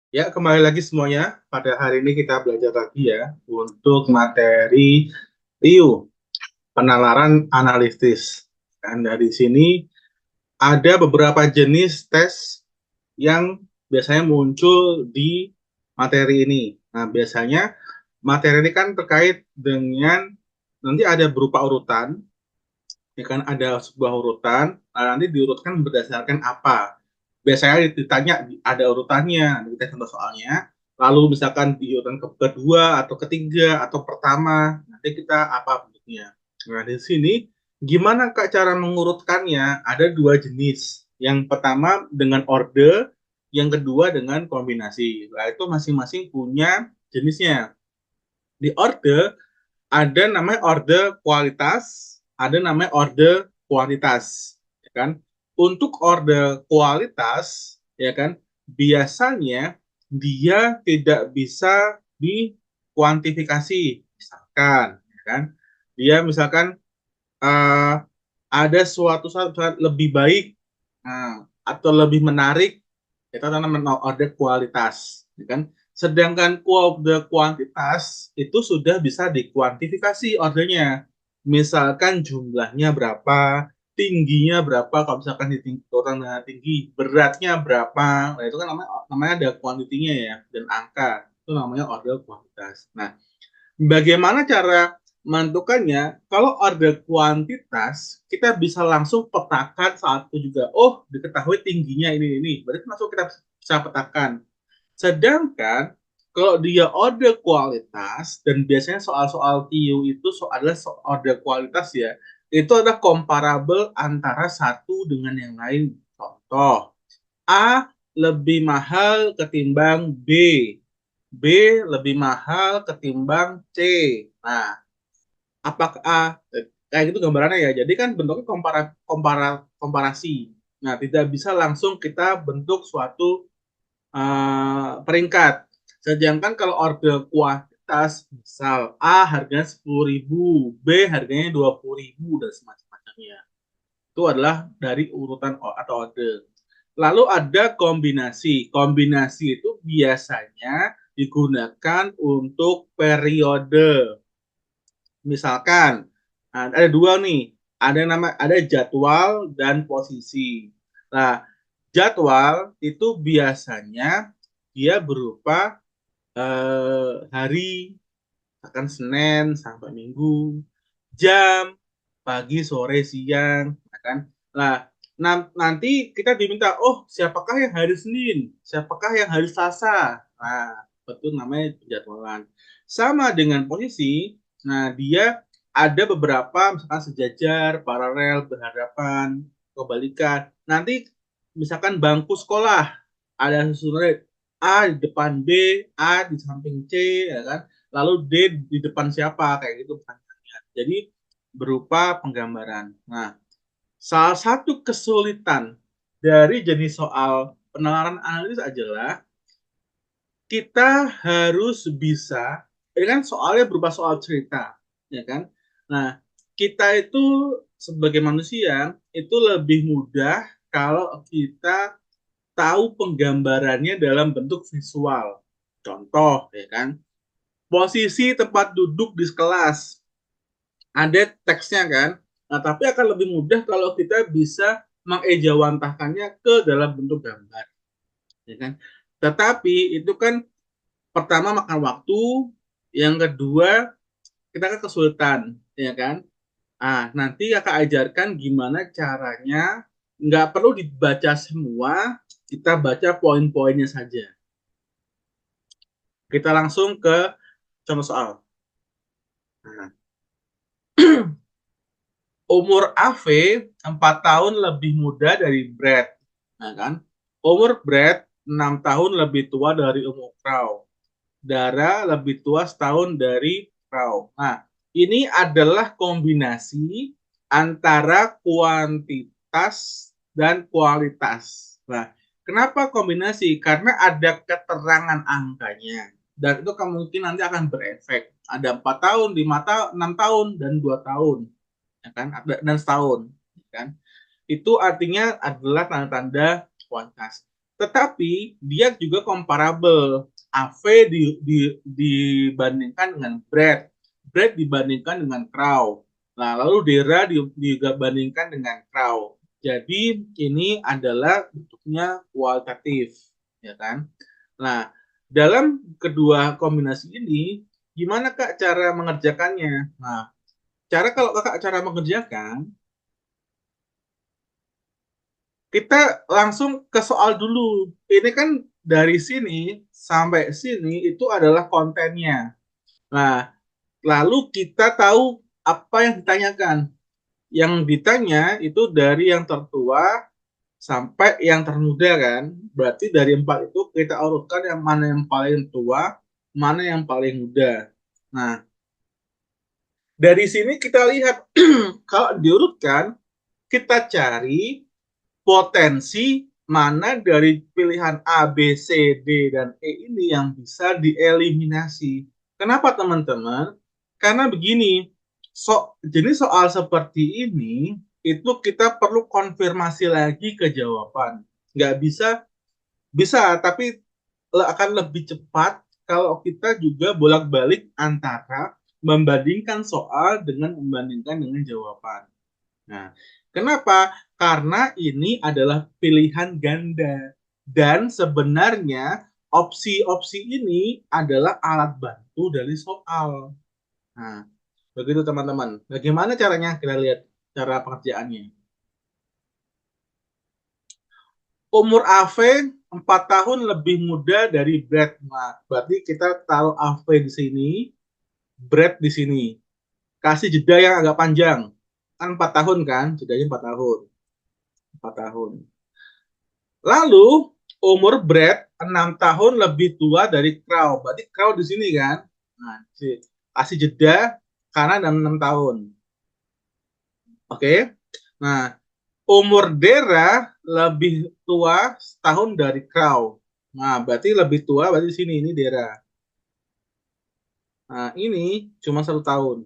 Ya, kembali lagi semuanya. Pada hari ini kita belajar lagi ya untuk materi TIU, penalaran analitis. Dan dari sini ada beberapa jenis tes yang biasanya muncul di materi ini. Nah, biasanya materi ini kan terkait dengan nanti ada berupa urutan, ya kan ada sebuah urutan, nah, nanti diurutkan berdasarkan apa. Biasanya ditanya ada urutannya, kita contoh soalnya. Lalu misalkan di urutan kedua atau ketiga atau pertama, nanti kita apa bentuknya. Nah, di sini gimana Kak cara mengurutkannya? Ada dua jenis. Yang pertama dengan order, yang kedua dengan kombinasi. Nah, itu masing-masing punya jenisnya. Di order ada namanya order kualitas, ada namanya order kuantitas, ya kan? Untuk order kualitas, ya kan, biasanya dia tidak bisa dikuantifikasi, misalkan, ya kan? Dia misalkan eh, ada suatu saat lebih baik atau lebih menarik, itu namanya order kualitas, ya kan? Sedangkan order kuantitas itu sudah bisa dikuantifikasi ordernya. Misalkan jumlahnya berapa, tingginya berapa, kalau misalkan di tinggi, orang tinggi, beratnya berapa, nah itu kan namanya ada kuantitinya ya, dan angka, itu namanya order kuantitas. Nah, bagaimana cara menentukannya? Kalau order kuantitas, kita bisa langsung petakan saat itu juga. Oh, diketahui tingginya ini. Berarti langsung kita bisa petakan. Sedangkan kalau dia order kualitas, dan biasanya soal-soal TIU itu adalah order kualitas ya, itu ada comparable antara satu dengan yang lain. Contoh, A lebih mahal ketimbang B. B lebih mahal ketimbang C. Nah, apakah kayak gitu gambarannya ya. Jadi kan bentuknya komparasi. Nah, tidak bisa langsung kita bentuk suatu peringkat. Sedangkan kalau order kuantitas, misal A harganya 10.000, B harganya 20.000 dan semacam-macamnya. Itu adalah dari urutan atau order. Lalu ada kombinasi. Kombinasi itu biasanya digunakan untuk periode. Misalkan ada dua nih, ada jadwal dan posisi. Nah, jadwal itu biasanya dia berupa hari, akan Senin sampai Minggu, jam, pagi, sore, siang, ya kan? Nah, nanti kita diminta, oh siapakah yang hari Senin, siapakah yang hari Selasa. Nah, betul namanya penjadwalan. Sama dengan posisi, nah dia ada beberapa misalkan sejajar, paralel, berhadapan, kebalikan. Nanti misalkan bangku sekolah ada susunannya A di depan B, A di samping C, ya kan? Lalu D di depan siapa kayak gitu pertanyaannya. Jadi berupa penggambaran. Nah, salah satu kesulitan dari jenis soal penalaran analis adalah kita harus bisa, ini kan soalnya berupa soal cerita, ya kan? Nah, kita itu sebagai manusia itu lebih mudah kalau kita tahu penggambarannya dalam bentuk visual. Contoh, ya kan? Posisi tempat duduk di kelas, ada teksnya kan. Nah, tapi akan lebih mudah kalau kita bisa mengejawantahkannya ke dalam bentuk gambar, ya kan? Tetapi itu kan pertama makan waktu, yang kedua kita kan kesulitan, ya kan? Ah, nanti akan ajarkan gimana caranya, nggak perlu dibaca semua, kita baca poin-poinnya saja. Kita langsung ke contoh soal. Nah, umur AV 4 tahun lebih muda dari Brad. Nah, kan? Umur Brad 6 tahun lebih tua dari umur Crow. Dara lebih tua setahun dari Crow. Nah, ini adalah kombinasi antara kuantitas dan kualitas. Nah, kenapa kombinasi? Karena ada keterangan angkanya. Dan itu kemungkinan nanti akan berefek. Ada 4 tahun, 5 tahun, 6 tahun, dan 2 tahun, ya kan? Dan setahun, ya kan? Itu artinya adalah tanda-tanda kuantitas. Tetapi dia juga comparable. AV dibandingkan dengan Brad, Brad dibandingkan dengan Crow. Nah, lalu Dera juga bandingkan dengan Crow. Jadi ini adalah bentuknya kualitatif, ya kan? Nah, dalam kedua kombinasi ini, gimana Kak cara mengerjakannya? Nah, kalau Kakak cara mengerjakan, kita langsung ke soal dulu. Ini kan dari sini sampai sini itu adalah kontennya. Nah, lalu kita tahu apa yang ditanyakan. Yang ditanya itu dari yang tertua sampai yang termuda kan. Berarti dari empat itu kita urutkan yang mana yang paling tua, mana yang paling muda. Nah, dari sini kita lihat kalau diurutkan, kita cari potensi mana dari pilihan A, B, C, D, dan E ini yang bisa dieliminasi. Kenapa teman-teman? Karena begini, jenis soal seperti ini itu kita perlu konfirmasi lagi ke jawaban. Nggak bisa, bisa, tapi akan lebih cepat kalau kita juga bolak-balik antara membandingkan soal dengan membandingkan dengan jawaban. Nah, kenapa? Karena ini adalah pilihan ganda. Dan sebenarnya opsi-opsi ini adalah alat bantu dari soal. Nah, begitu teman-teman. Bagaimana caranya? Kita lihat cara pengerjaannya. Umur AV 4 tahun lebih muda dari Brad. Nah, berarti kita taruh AV di sini, Brad di sini. Kasih jeda yang agak panjang. Kan 4 tahun kan? Jedanya 4 tahun. 4 tahun. Lalu umur Brad 6 tahun lebih tua dari Crow. Berarti Crow di sini kan? Nah, kasih jeda karena 6 tahun. Oke. Nah, umur Dera lebih tua setahun dari Crow. Nah, berarti lebih tua berarti di sini ini Dera. Nah, ini cuma 1 tahun.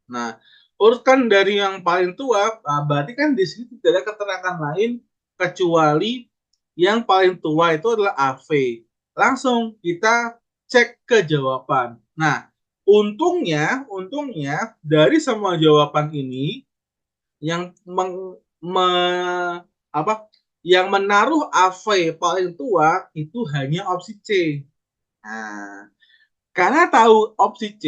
Nah, urutkan dari yang paling tua, berarti kan di sini tidak ada keterangan lain kecuali yang paling tua itu adalah AV. Langsung kita cek ke jawaban. Nah, untungnya dari semua jawaban ini yang apa yang menaruh AV paling tua itu hanya opsi C. Nah, karena tahu opsi C,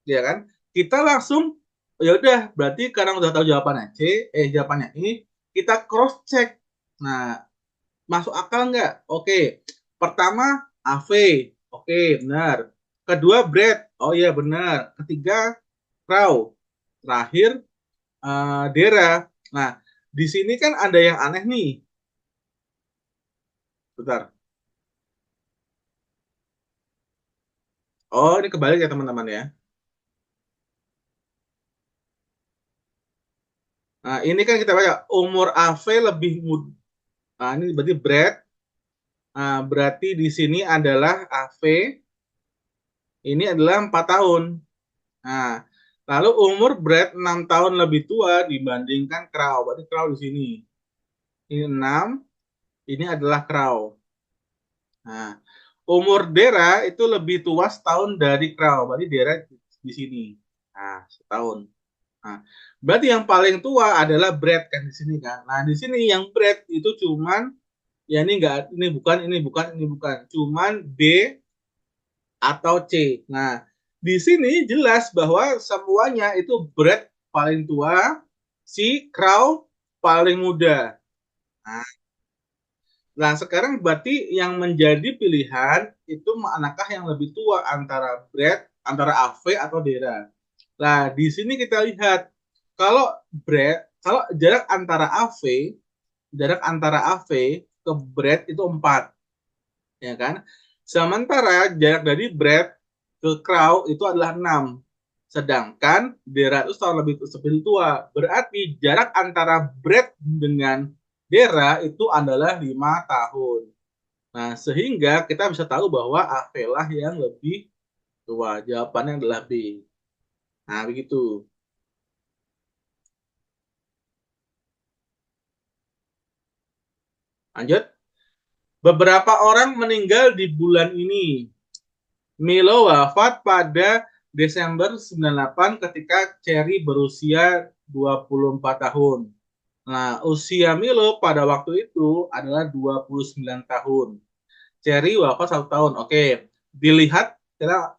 ya kan? Kita langsung ya udah berarti karena udah tahu jawabannya C, jawabannya ini kita cross check. Nah, masuk akal nggak? Oke. Pertama AV, oke benar. Kedua Brad, oh iya benar. Ketiga Crow. Terakhir Dera. Nah, di sini kan ada yang aneh nih. Bentar. Oh, ini kebalik ya teman-teman ya. Nah, ini kan kita baca umur AV lebih muda. Nah, ini berarti Brad. Nah, berarti di sini adalah AV, ini adalah 4 tahun. Nah, lalu umur Brad 6 tahun lebih tua dibandingkan Crow. Berarti Crow di sini. Ini 6, ini adalah Crow. Nah, umur Dera itu lebih tua setahun dari Crow. Berarti Dera di sini. Nah, setahun. Nah, berarti yang paling tua adalah Brad kan di sini kan. Nah, di sini yang Brad itu cuman ya ini enggak, ini bukan. Cuman B atau C. Nah, di sini jelas bahwa semuanya itu Brad paling tua, si Crow paling muda. Nah, sekarang berarti yang menjadi pilihan itu manakah yang lebih tua antara Brad, antara AV atau Dera. Nah, di sini kita lihat kalau kalau jarak antara AV ke Brad itu 4, ya kan? Sementara jarak dari Brad ke Crow itu adalah 6. Sedangkan Dera itu tahun lebih tua. Berarti jarak antara Brad dengan Dera itu adalah 5 tahun. Nah, sehingga kita bisa tahu bahwa AV lah yang lebih tua. Jawabannya adalah B. Nah, begitu. Lanjut. Beberapa orang meninggal di bulan ini. Milo wafat pada Desember 98 ketika Cherry berusia 24 tahun. Nah, usia Milo pada waktu itu adalah 29 tahun. Cherry wafat 1 tahun. Oke, dilihat kita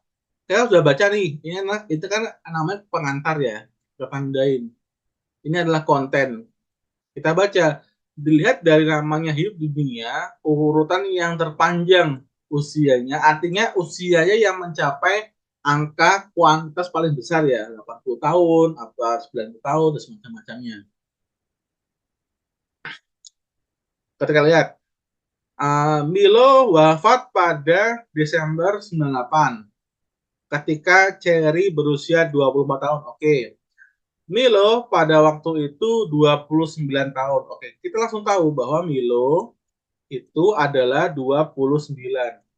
sudah baca nih. Itu kan namanya pengantar ya. Kita tandain. Ini adalah konten. Kita baca, dilihat dari namanya hidup di dunia, urutan yang terpanjang usianya, artinya usianya yang mencapai angka kuantitas paling besar ya, 80 tahun, atau 90 tahun, dan semacam-macamnya. Ketika lihat, Milo wafat pada Desember 98, ketika Cherry berusia 24 tahun. Oke. Milo pada waktu itu 29 tahun. Oke, kita langsung tahu bahwa Milo itu adalah 29.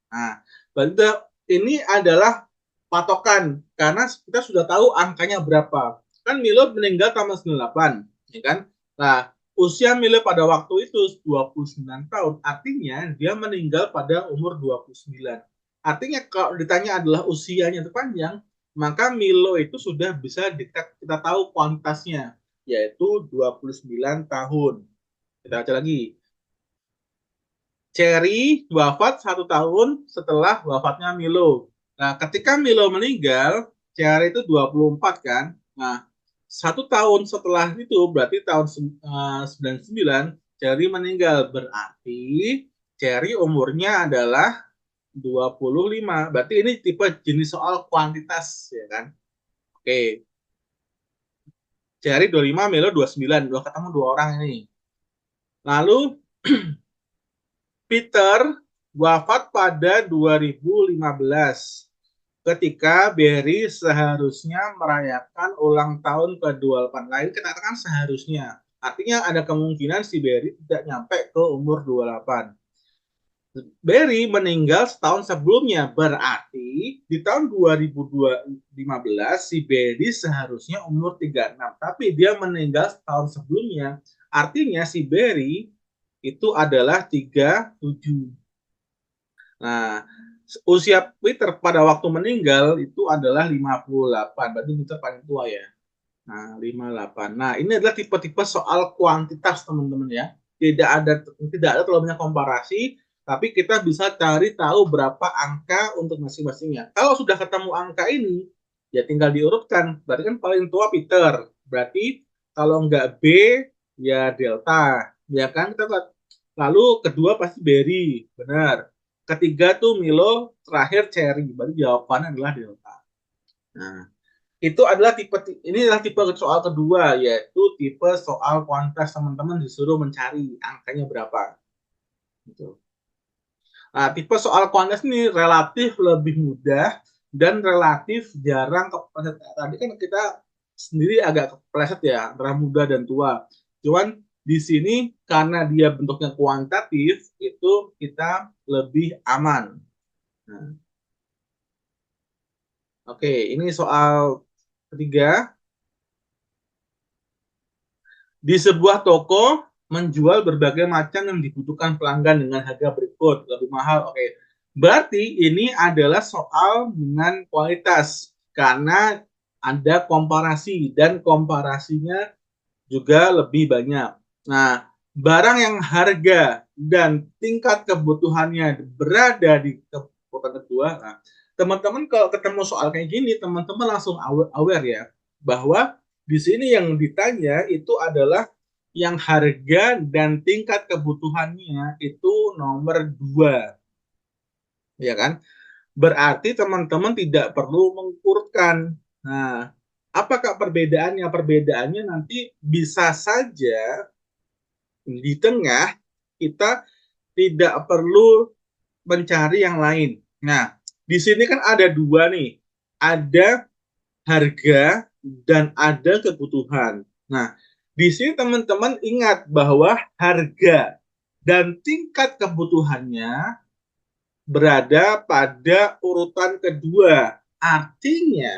Nah, berarti ini adalah patokan karena kita sudah tahu angkanya berapa. Kan Milo meninggal tahun 98, ya kan? Nah, usia Milo pada waktu itu 29 tahun, artinya dia meninggal pada umur 29. Artinya kalau ditanya adalah usianya terpanjang, maka Milo itu sudah bisa kita tahu kuantitasnya, yaitu 29 tahun. Kita baca lagi. Cherry wafat 1 tahun setelah wafatnya Milo. Nah, ketika Milo meninggal, Cherry itu 24 kan. Nah, 1 tahun setelah itu berarti tahun 99, Cherry meninggal. Berarti Cherry umurnya adalah 25. Berarti ini tipe jenis soal kuantitas ya kan. Oke. Cherry 25, Milo 29. Udah ketemu 2 orang ini. Lalu Peter wafat pada 2015 ketika Barry seharusnya merayakan ulang tahun ke-28. Lain katakan seharusnya. Artinya ada kemungkinan si Barry tidak nyampe ke umur 28. Barry meninggal setahun sebelumnya. Berarti di tahun 2015 si Barry seharusnya umur 36. Tapi dia meninggal setahun sebelumnya. Artinya si Barry itu adalah 37. Nah, usia Peter pada waktu meninggal itu adalah 58. Berarti Peter paling tua ya. Nah, 58. Nah, ini adalah tipe-tipe soal kuantitas, teman-teman ya. Tidak ada terlalu banyak komparasi, tapi kita bisa cari tahu berapa angka untuk masing-masingnya. Kalau sudah ketemu angka ini, ya tinggal diurutkan. Berarti kan paling tua Peter. Berarti kalau nggak B, ya Delta. Ya kan? Lalu kedua pasti Barry. Benar. Ketiga tuh Milo, terakhir Cherry. Berarti jawabannya adalah Delta. Nah, itu adalah tipe soal kedua, yaitu tipe soal kuantitas. Teman-teman disuruh mencari angkanya berapa gitu. Nah, tipe soal kuantitas ini relatif lebih mudah dan relatif jarang kepleset. Tadi kan kita sendiri agak kepleset ya antara muda dan tua. Cuman di sini karena dia bentuknya kuantitatif itu kita lebih aman. Nah, oke, ini soal ketiga. Di sebuah toko menjual berbagai macam yang dibutuhkan pelanggan dengan harga berikut, lebih mahal. Oke. Berarti ini adalah soal dengan kualitas karena ada komparasi dan komparasinya juga lebih banyak. Nah, barang yang harga dan tingkat kebutuhannya berada di urutan kedua. Nah, teman-teman kalau ketemu soal kayak gini, teman-teman langsung aware ya bahwa di sini yang ditanya itu adalah yang harga dan tingkat kebutuhannya itu nomor 2, ya kan? Berarti teman-teman tidak perlu mengukurkan. Nah, apakah perbedaannya? Perbedaannya nanti bisa saja di tengah kita tidak perlu mencari yang lain. Nah, di sini kan ada 2 nih. Ada harga dan ada kebutuhan. Nah, di sini teman-teman ingat bahwa harga dan tingkat kebutuhannya berada pada urutan kedua. Artinya,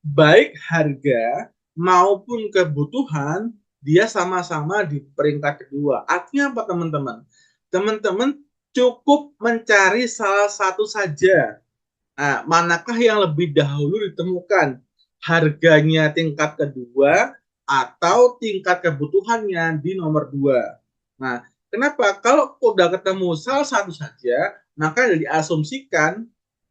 baik harga maupun kebutuhan dia sama-sama di peringkat kedua. Artinya apa, teman-teman? Teman-teman cukup mencari salah satu saja. Nah, manakah yang lebih dahulu ditemukan? Harganya tingkat kedua atau tingkat kebutuhannya di nomor dua. Nah, kenapa? Kalau udah ketemu salah satu saja, maka diasumsikan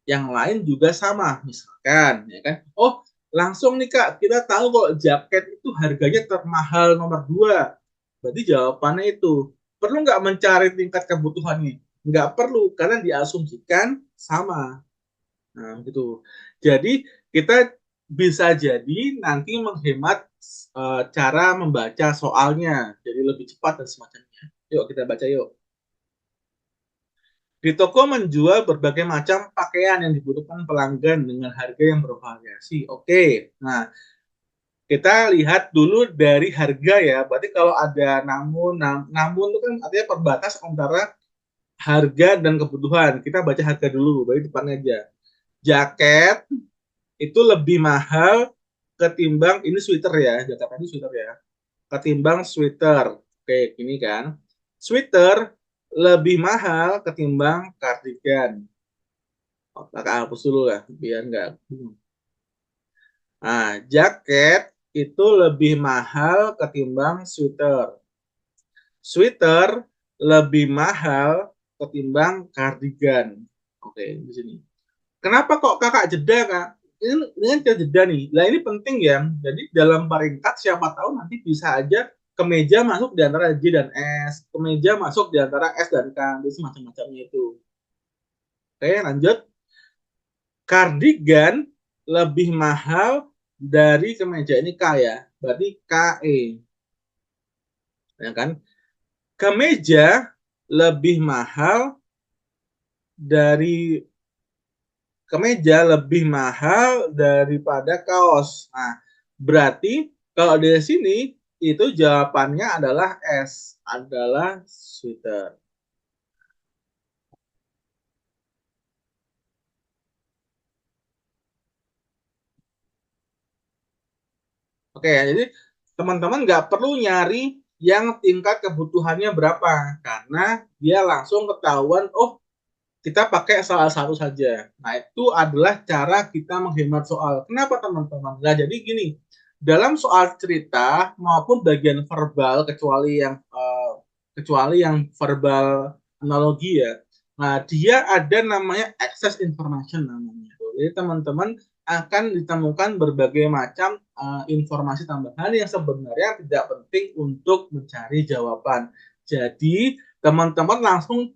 yang lain juga sama. Misalkan, ya kan? Oh, langsung nih Kak, kita tahu kalau jaket itu harganya termahal nomor dua. Berarti jawabannya itu. Perlu nggak mencari tingkat kebutuhannya? Nggak perlu, karena diasumsikan sama. Nah, gitu. Jadi kita bisa jadi nanti menghemat cara membaca soalnya, jadi lebih cepat dan semacamnya. Yuk kita baca yuk. Di toko menjual berbagai macam pakaian yang dibutuhkan pelanggan dengan harga yang bervariasi. Oke, nah kita lihat dulu dari harga ya. Berarti kalau ada namun itu kan artinya perbatas antara harga dan kebutuhan. Kita baca harga dulu, berarti depannya aja. Jaket itu lebih mahal ketimbang ini sweater ya, Jakarta ini sweater ya, ketimbang sweater. Oke, ini kan. Sweater lebih mahal ketimbang kardigan. Otak hapus dulu lah, biar nggak bingung. Nah, jaket itu lebih mahal ketimbang sweater. Sweater lebih mahal ketimbang kardigan. Oke, di sini. Kenapa kok kakak jeda kak? Ini kan jeda nih. Nah ini penting ya. Jadi dalam peringkat siapa tahu nanti bisa aja kemeja masuk di antara J dan S, kemeja masuk di antara S dan K, itu semacam-macamnya itu. Oke, lanjut. Kardigan lebih mahal dari kemeja ini K ya. Berarti KE. Ya kan? Kemeja lebih mahal dari kemeja lebih mahal daripada kaos. Nah, berarti kalau di sini itu jawabannya adalah S, adalah sweater. Oke, jadi teman-teman nggak perlu nyari yang tingkat kebutuhannya berapa, karena dia langsung ketahuan, oh kita pakai salah satu saja. Nah, itu adalah cara kita menghemat soal. Kenapa teman-teman? Nah, jadi gini, dalam soal cerita maupun bagian verbal kecuali yang verbal analogi ya. Nah, dia ada namanya access information namanya. Jadi teman-teman akan ditemukan berbagai macam informasi tambahan yang sebenarnya tidak penting untuk mencari jawaban. Jadi teman-teman langsung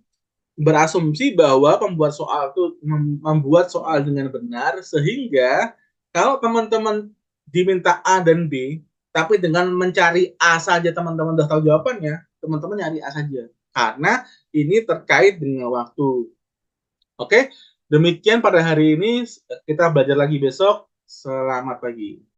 berasumsi bahwa pembuat soal itu membuat soal dengan benar sehingga kalau teman-teman diminta A dan B tapi dengan mencari A saja teman-teman sudah tahu jawabannya, teman-teman nyari A saja karena ini terkait dengan waktu. Oke, demikian pada hari ini, kita belajar lagi besok. Selamat pagi.